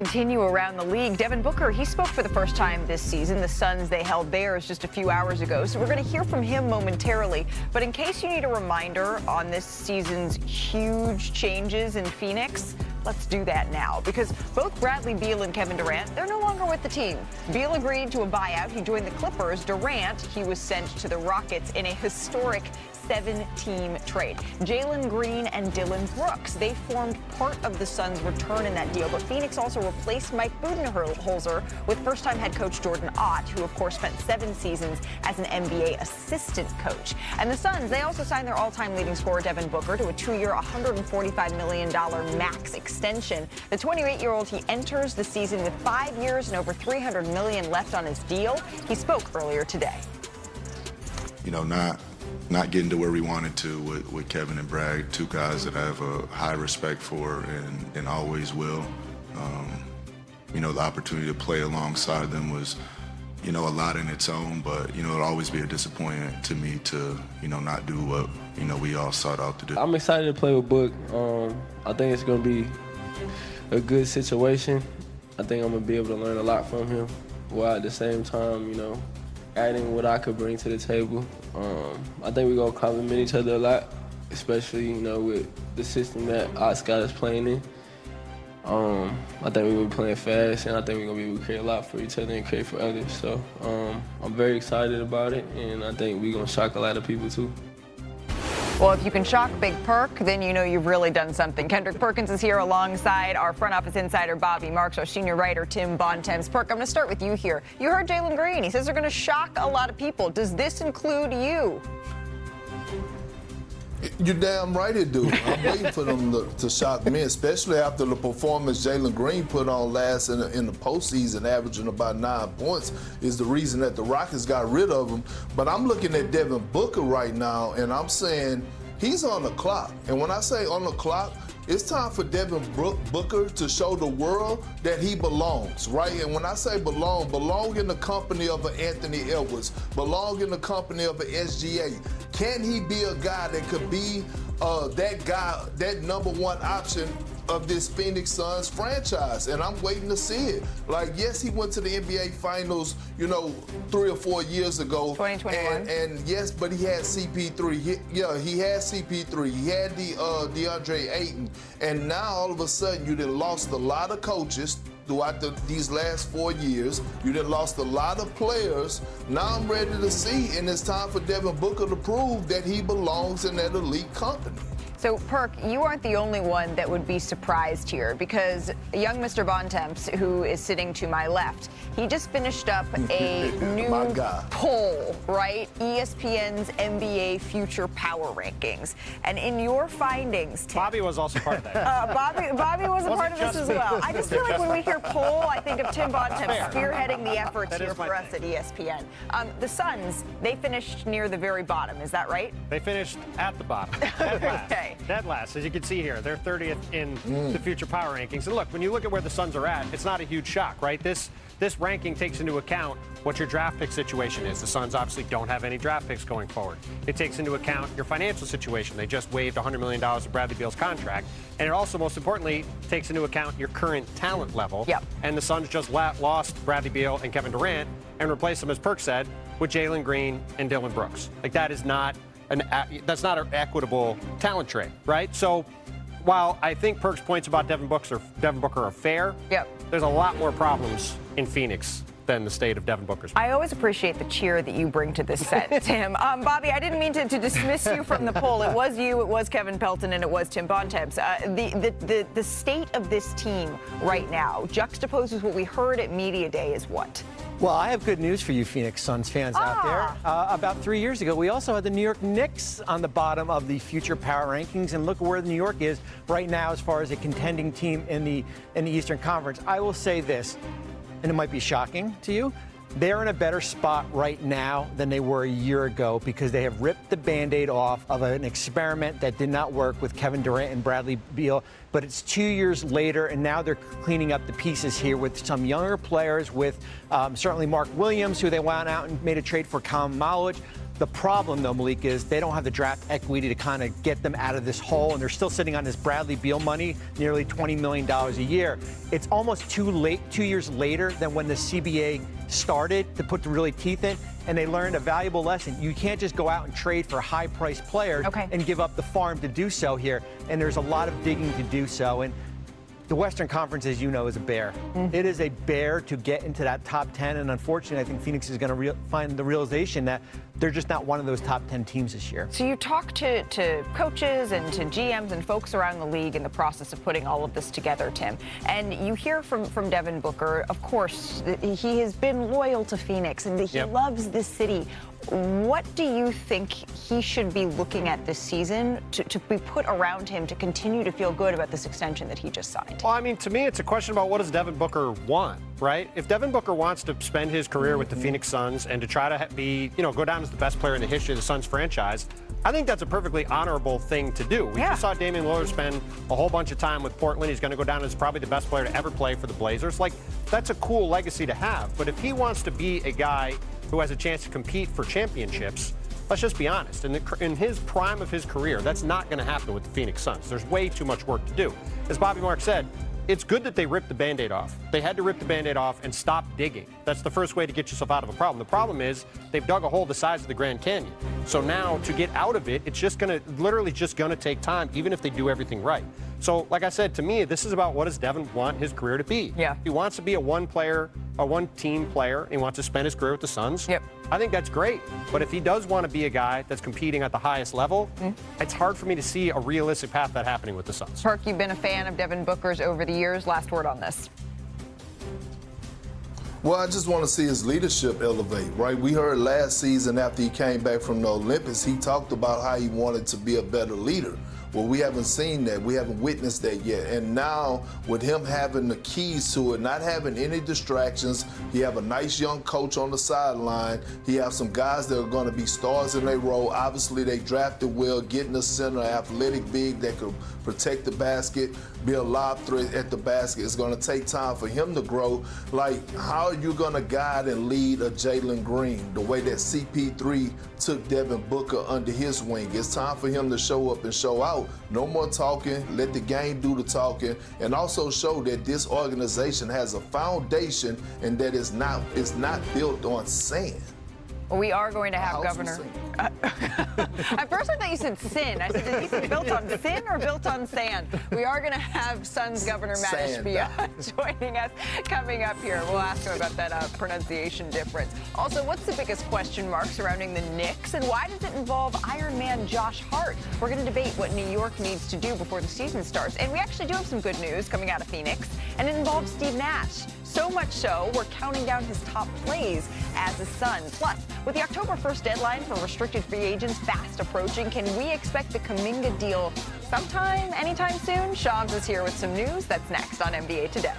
continue around the league. Devin Booker, he spoke for the first time this season. The Suns, they held theirs just a few hours ago, so we're going to hear from him momentarily. But in case you need a reminder on this season's huge changes in Phoenix, let's do that now, because both Bradley Beal and Kevin Durant, they're no longer with the team. Beal agreed to a buyout. He joined the Clippers. Durant, he was sent to the Rockets in a historic 7-team trade. Jalen Green and Dillon Brooks, they formed part of the Suns' return in that deal, but Phoenix also replaced Mike Budenholzer with first-time head coach Jordan Ott, who of course spent 7 seasons as an NBA assistant coach. And the Suns, they also signed their all-time leading scorer Devin Booker to a 2-year, $145 million max extension. The 28-year-old, he enters the season with 5 years and over $300 million left on his deal. He spoke earlier today. You know, not getting to where we wanted to with Kevin and Brad, two guys that I have a high respect for and always will. You know, the opportunity to play alongside them was, you know, a lot in its own, but, you know, it'll always be a disappointment to me to, you know, not do what, you know, we all sought out to do. I'm excited to play with Book. I think it's going to be a good situation. I think I'm going to be able to learn a lot from him, while at the same time, you know, adding what I could bring to the table. I think we're going to complement each other a lot, especially, you know, with the system that Ott's got us playing in. I think we'll be playing fast, and I think we're going to be able to create a lot for each other and create for others. So I'm very excited about it, and I think we're going to shock a lot of people too. Well, if you can shock Big Perk, then you know you've really done something. Kendrick Perkins is here alongside our front office insider, Bobby Marks, our senior writer, Tim Bontemps. Perk, I'm going to start with you here. You heard Jalen Green. He says they're going to shock a lot of people. Does this include you? You're damn right it do. I'm waiting for them to shock me, especially after the performance Jalen Green put on last in the postseason, averaging about 9 points, is the reason that the Rockets got rid of him. But I'm looking at Devin Booker right now, and I'm saying he's on the clock. And when I say on the clock, it's time for Devin Booker to show the world that he belongs, right? And when I say belong in the company of an Anthony Edwards, belong in the company of an SGA. Can he be a guy that could be that guy, that number one option of this Phoenix Suns franchise? And I'm waiting to see it. Like, yes, he went to the NBA Finals, you know, 3 or 4 years ago. 2021. And yes, but he had CP3. He had CP3. He had the DeAndre Ayton. And now all of a sudden you done lost a lot of coaches throughout these last 4 years. You done lost a lot of players. Now I'm ready to see, and it's time for Devin Booker to prove that he belongs in that elite company. So, Perk, you aren't the only one that would be surprised here, because young Mr. Bontemps, who is sitting to my left, he just finished up a new poll, right? ESPN's NBA Future Power Rankings. And in your findings, Tim, Bobby was also part of that. Bobby was a part of this as well. I just feel like when we hear poll, I think of Tim Bontemps spearheading the efforts here for us at ESPN. The Suns, they finished near the very bottom. Is that right? They finished at the bottom. Okay. Dead last, as you can see here. They're 30th in the future power rankings. And look, when you look at where the Suns are at, it's not a huge shock, right? This ranking takes into account what your draft pick situation is. The Suns obviously don't have any draft picks going forward. It takes into account your financial situation. They just waived $100 million of Bradley Beal's contract. And it also, most importantly, takes into account your current talent level. Yep. And the Suns just lost Bradley Beal and Kevin Durant and replaced them, as Perk said, with Jalen Green and Dillon Brooks. Like, that's not an equitable talent trade, right? So while I think Perk's points about Devin Booker are fair, there's a lot more problems in Phoenix than the state of Devin Booker's. I always appreciate the cheer that you bring to this set, Tim. Bobby, I didn't mean to dismiss you from the poll. It was you, it was Kevin Pelton, and it was Tim Bontemps. The state of this team right now juxtaposes what we heard at Media Day is what? Well, I have good news for you Phoenix Suns fans out there. About 3 years ago, we also had the New York Knicks on the bottom of the future power rankings, and look where New York is right now as far as a contending team in the Eastern Conference. I will say this, and it might be shocking to you, they're in a better spot right now than they were a year ago because they have ripped the Band-Aid off of an experiment that did not work with Kevin Durant and Bradley Beal. But it's 2 years later, and now they're cleaning up the pieces here with some younger players, with certainly Mark Williams, who they went out and made a trade for Malowich. The problem, though, Malik, is they don't have the draft equity to kind of get them out of this hole, and they're still sitting on this Bradley Beal money, nearly $20 million a year. It's almost too late, 2 years later than when the CBA started to put the really teeth in, and they learned a valuable lesson. You can't just go out and trade for high-priced players and give up the farm to do so here, and there's a lot of digging to do so. And the Western Conference, as you know, is a bear. It is a bear to get into that top 10, and unfortunately, I think Phoenix is going to find the realization that they're just not one of those top 10 teams this year. So you talk to coaches and to GMs and folks around the league in the process of putting all of this together, Tim, and you hear from Devin Booker. Of course, he has been loyal to Phoenix, and he loves this city. What do you think he should be looking at this season to be put around him to continue to feel good about this extension that he just signed? Well, I mean, to me, it's a question about what does Devin Booker want, right? If Devin Booker wants to spend his career with the Phoenix Suns and to try to be, go down as the best player in the history of the Suns franchise, I think that's a perfectly honorable thing to do. We just saw Damian Lillard spend a whole bunch of time with Portland. He's going to go down as probably the best player to ever play for the Blazers. Like, that's a cool legacy to have. But if he wants to be a guy who has a chance to compete for championships, let's just be honest. In his prime of his career, that's not going to happen with the Phoenix Suns. There's way too much work to do. As Bobby Marks said, it's good that they ripped the Band-Aid off. They had to rip the Band-Aid off and stop digging. That's the first way to get yourself out of a problem. The problem is they've dug a hole the size of the Grand Canyon. So now to get out of it, it's just literally just going to take time, even if they do everything right. So, like I said, to me, this is about what does Devin want his career to be. He wants to be a one-team player, and he wants to spend his career with the Suns. I think that's great. But if he does want to be a guy that's competing at the highest level, it's hard for me to see a realistic path that happening with the Suns. Perk, you've been a fan of Devin Booker's over the years. Last word on this. Well, I just want to see his leadership elevate, right? We heard last season after he came back from the Olympics, he talked about how he wanted to be a better leader. Well, we haven't seen that. We haven't witnessed that yet. And now, with him having the keys to it, not having any distractions, he have a nice young coach on the sideline. He have some guys that are going to be stars in their role. Obviously, they drafted well, getting a center, athletic big that could protect the basket, be a lob threat at the basket. It's going to take time for him to grow. Like, how are you going to guide and lead a Jalen Green the way that CP3 took Devin Booker under his wing? It's time for him to show up and show out. No more talking. Let the game do the talking, and also show that this organization has a foundation and that it's not built on sand. Well, we are going to have Governor. At first, I thought you said sin. I said, did he say built on sin or built on sand? We are going to have Suns Governor Matt Ishbia joining us coming up here. We'll ask him about that pronunciation difference. Also, what's the biggest question mark surrounding the Knicks, and why does it involve Iron Man Josh Hart? We're going to debate what New York needs to do before the season starts. And we actually do have some good news coming out of Phoenix, and it involves Steve Nash. So much so, we're counting down his top plays as a Sun. Plus, with the October 1st deadline for restricted free agents fast approaching, can we expect the Kuminga deal sometime, anytime soon? Shams is here with some news. That's next on NBA Today.